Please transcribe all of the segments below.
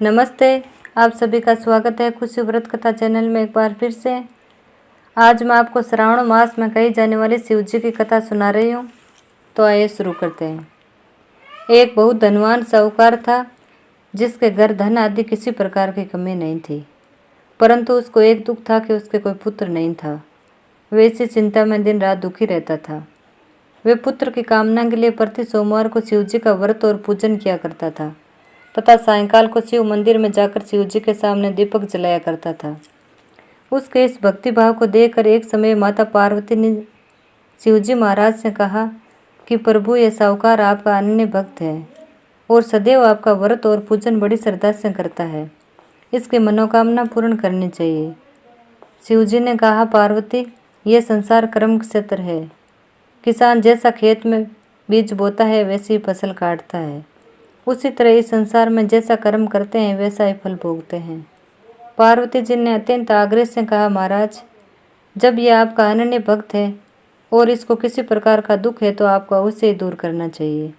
नमस्ते। आप सभी का स्वागत है खुशी व्रत कथा चैनल में एक बार फिर से। आज मैं आपको श्रावण मास में कही जाने वाली शिव जी की कथा सुना रही हूँ। तो आइए शुरू करते हैं। एक बहुत धनवान साहूकार था जिसके घर धन आदि किसी प्रकार की कमी नहीं थी, परंतु उसको एक दुख था कि उसके कोई पुत्र नहीं था। वे इसी चिंता में दिन रात दुखी रहता था। वे पुत्र की कामना के लिए प्रति सोमवार को शिव जी का व्रत और पूजन किया करता था तथा सायंकाल को शिव मंदिर में जाकर शिव जी के सामने दीपक जलाया करता था। उसके इस भक्ति भाव को देखकर एक समय माता पार्वती ने शिव जी महाराज से कहा कि प्रभु, ये साहूकार आपका अनन्य भक्त है और सदैव आपका व्रत और पूजन बड़ी श्रद्धा से करता है। इसकी मनोकामना पूर्ण करनी चाहिए। शिव जी ने कहा, पार्वती, यह संसार कर्म क्षेत्र है। किसान जैसा खेत में बीज बोता है वैसी फसल काटता है, उसी तरह इस संसार में जैसा कर्म करते हैं वैसा ही फल भोगते हैं। पार्वती जी ने अत्यंत आग्रह से कहा, महाराज, जब यह आपका अनन्य भक्त है और इसको किसी प्रकार का दुख है तो आपको अवश्य ही दूर करना चाहिए,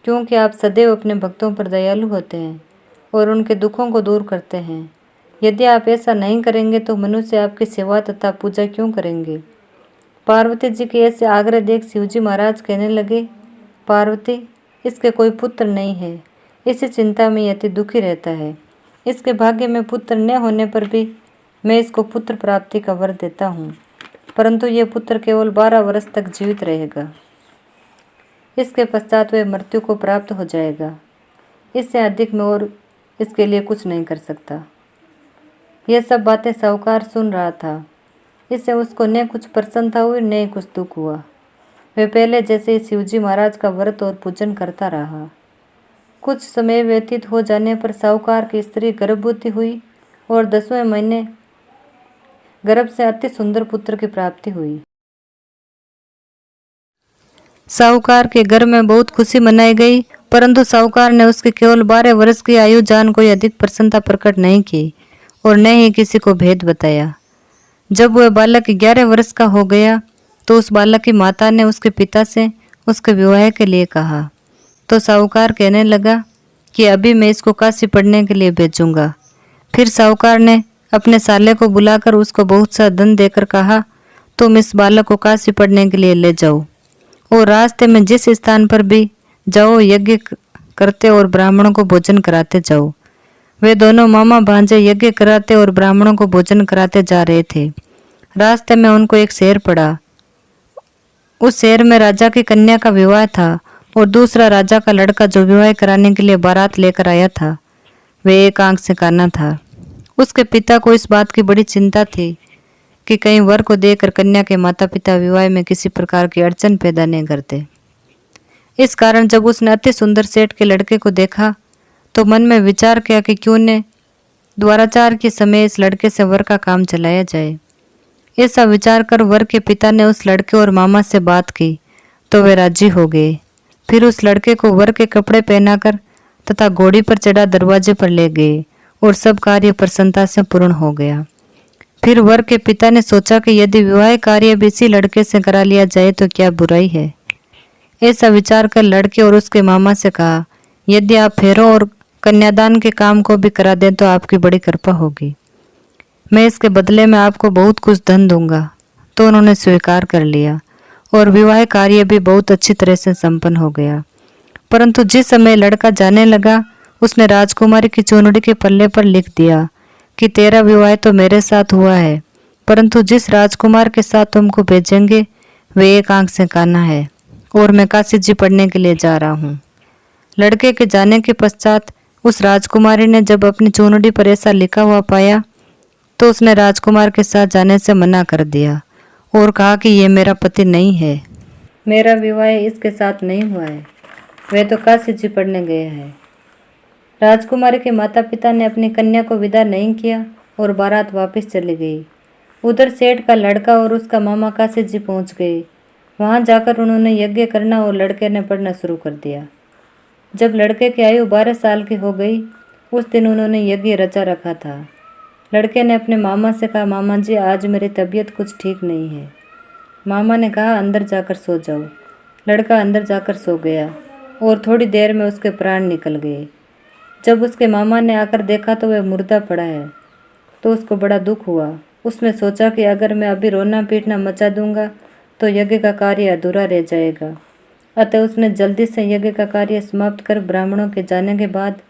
क्योंकि आप सदैव अपने भक्तों पर दयालु होते हैं और उनके दुखों को दूर करते हैं। यदि आप ऐसा नहीं करेंगे तो मनुष्य आपकी सेवा तथा पूजा क्यों करेंगे। पार्वती जी के ऐसे आग्रह देख शिवजी महाराज कहने लगे, पार्वती, इसके कोई पुत्र नहीं है, इसी चिंता में अति दुखी रहता है। इसके भाग्य में पुत्र न होने पर भी मैं इसको पुत्र प्राप्ति का वर देता हूँ, परंतु यह पुत्र केवल 12 वर्ष तक जीवित रहेगा। इसके पश्चात वह मृत्यु को प्राप्त हो जाएगा। इससे अधिक मैं और इसके लिए कुछ नहीं कर सकता। यह सब बातें साहूकार सुन रहा था। इससे उसको न कुछ प्रसन्नता हुई न ही कुछ दुख हुआ। वे पहले जैसे ही शिवजी महाराज का व्रत और पूजन करता रहा। कुछ समय व्यतीत हो जाने पर साहूकार की स्त्री गर्भवती हुई और 10वें महीने गर्भ से अति सुंदर पुत्र की प्राप्ति हुई। साहूकार के घर में बहुत खुशी मनाई गई, परंतु साहूकार ने उसकी केवल 12 वर्ष की आयु जान कोई अधिक प्रसन्नता प्रकट नहीं की और न ही किसी को भेद बताया। जब वह बालक 11 वर्ष का हो गया तो उस बालक की माता ने उसके पिता से उसके विवाह के लिए कहा। तो साहूकार कहने लगा कि अभी मैं इसको काशी पढ़ने के लिए भेजूंगा। फिर साहूकार ने अपने साले को बुलाकर उसको बहुत सा धन देकर कहा, तुम इस बालक को काशी पढ़ने के लिए ले जाओ और रास्ते में जिस स्थान पर भी जाओ यज्ञ करते और ब्राह्मणों को भोजन कराते जाओ। वे दोनों मामा भांजे यज्ञ कराते और ब्राह्मणों को भोजन कराते जा रहे थे। रास्ते में उनको एक शहर पड़ा। उस शहर में राजा की कन्या का विवाह था और दूसरा राजा का लड़का जो विवाह कराने के लिए बारात लेकर आया था, वे एक आंख से काना था। उसके पिता को इस बात की बड़ी चिंता थी कि कहीं वर को देकर कन्या के माता पिता विवाह में किसी प्रकार की अड़चन पैदा नहीं करते। इस कारण जब उसने अति सुंदर सेठ के लड़के को देखा तो मन में विचार किया कि क्यों न द्वाराचार के समय इस लड़के से वर का काम चलाया जाए। ऐसा विचार कर वर के पिता ने उस लड़के और मामा से बात की तो वे राजी हो गए। फिर उस लड़के को वर के कपड़े पहनाकर तथा घोड़ी पर चढ़ा दरवाजे पर ले गए और सब कार्य प्रसन्नता से पूर्ण हो गया। फिर वर के पिता ने सोचा कि यदि विवाह कार्य भी इसी लड़के से करा लिया जाए तो क्या बुराई है। ऐसा विचार कर लड़के और उसके मामा से कहा, यदि आप फेरों और कन्यादान के काम को भी करा दें तो आपकी बड़ी कृपा होगी। मैं इसके बदले में आपको बहुत कुछ धन दूंगा। तो उन्होंने स्वीकार कर लिया और विवाह कार्य भी बहुत अच्छी तरह से संपन्न हो गया। परंतु जिस समय लड़का जाने लगा उसने राजकुमारी की चूनड़ी के पल्ले पर लिख दिया कि तेरा विवाह तो मेरे साथ हुआ है, परंतु जिस राजकुमार के साथ तुमको भेजेंगे वे एक आंख से काना है और मैं काशी जी पढ़ने के लिए जा रहा हूँ। लड़के के जाने के पश्चात उस राजकुमारी ने जब अपनी चूनड़ी पर ऐसा लिखा हुआ पाया तो उसने राजकुमार के साथ जाने से मना कर दिया और कहा कि ये मेरा पति नहीं है, मेरा विवाह इसके साथ नहीं हुआ है, वे तो काशी जी पढ़ने गए हैं। राजकुमारी के माता पिता ने अपनी कन्या को विदा नहीं किया और बारात वापस चली गई। उधर सेठ का लड़का और उसका मामा काशी जी पहुंच गए। वहां जाकर उन्होंने यज्ञ करना और लड़के ने पढ़ना शुरू कर दिया। जब लड़के की आयु 12 साल की हो गई उस दिन उन्होंने यज्ञ रचा रखा था। लड़के ने अपने मामा से कहा, मामा जी, आज मेरी तबीयत कुछ ठीक नहीं है। मामा ने कहा, अंदर जाकर सो जाओ। लड़का अंदर जाकर सो गया और थोड़ी देर में उसके प्राण निकल गए। जब उसके मामा ने आकर देखा तो वह मुर्दा पड़ा है तो उसको बड़ा दुख हुआ। उसने सोचा कि अगर मैं अभी रोना पीटना मचा दूंगा तो यज्ञ का कार्य अधूरा रह जाएगा। अतः उसने जल्दी से यज्ञ का कार्य समाप्त कर ब्राह्मणों के जाने के बाद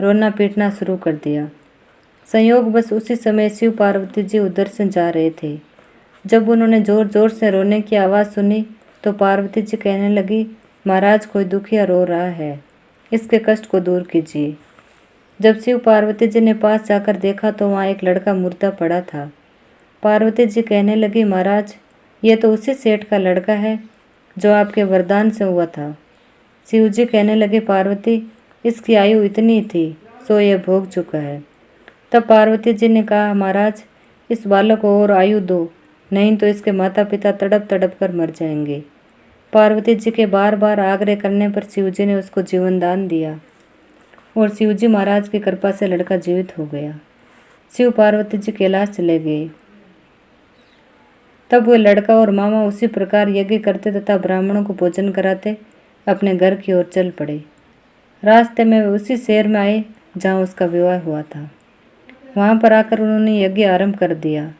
रोना पीटना शुरू कर दिया। संयोग बस उसी समय शिव पार्वती जी उधर से जा रहे थे। जब उन्होंने जोर जोर से रोने की आवाज़ सुनी तो पार्वती जी कहने लगी, महाराज कोई दुखिया रो रहा है, इसके कष्ट को दूर कीजिए। जब शिव पार्वती जी ने पास जाकर देखा तो वहाँ एक लड़का मुर्दा पड़ा था। पार्वती जी कहने लगी, महाराज ये तो उसी सेठ का लड़का है जो आपके वरदान से हुआ था। शिव जी कहने लगे, पार्वती इसकी आयु इतनी थी सो ये भोग चुका है। तब पार्वती जी ने कहा, महाराज इस बालक को और आयु दो, नहीं तो इसके माता पिता तड़प तड़प कर मर जाएंगे। पार्वती जी के बार बार आग्रह करने पर शिव जी ने उसको जीवन दान दिया और शिव जी महाराज की कृपा से लड़का जीवित हो गया। शिव पार्वती जी कैलाश चले गए। तब वह लड़का और मामा उसी प्रकार यज्ञ करते तथा ब्राह्मणों को भोजन कराते अपने घर की ओर चल पड़े। रास्ते में वे उसी शहर में आए जहाँ उसका विवाह हुआ था। वहाँ पर आकर उन्होंने यज्ञ आरंभ कर दिया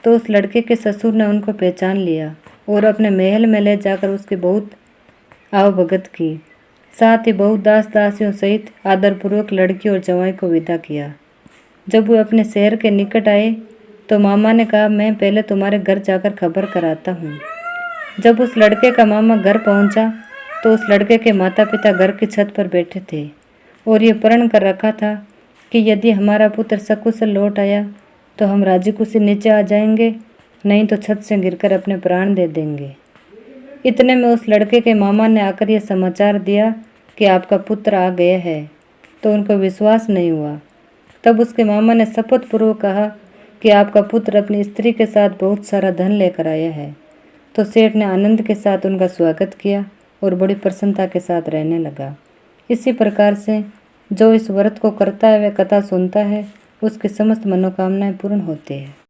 तो उस लड़के के ससुर ने उनको पहचान लिया और अपने महल में ले जाकर उसकी बहुत आवभगत की। साथ ही बहुत दास दासियों सहित आदरपूर्वक लड़की और जवाई को विदा किया। जब वे अपने शहर के निकट आए तो मामा ने कहा, मैं पहले तुम्हारे घर जाकर खबर कराता हूँ। जब उस लड़के का मामा घर पहुँचा तो उस लड़के के माता पिता घर की छत पर बैठे थे और ये प्रण कर रखा था कि यदि हमारा पुत्र सकुशल लौट आया तो हम राजी खुशी नीचे आ जाएंगे, नहीं तो छत से गिरकर अपने प्राण दे देंगे। इतने में उस लड़के के मामा ने आकर यह समाचार दिया कि आपका पुत्र आ गया है, तो उनको विश्वास नहीं हुआ। तब उसके मामा ने शपथ पूर्वक कहा कि आपका पुत्र अपनी स्त्री के साथ बहुत सारा धन लेकर आया है। तो सेठ ने आनंद के साथ उनका स्वागत किया और बड़ी प्रसन्नता के साथ रहने लगा। इसी प्रकार से जो इस व्रत को करता है वह कथा सुनता है, उसकी समस्त मनोकामनाएं पूर्ण होती है।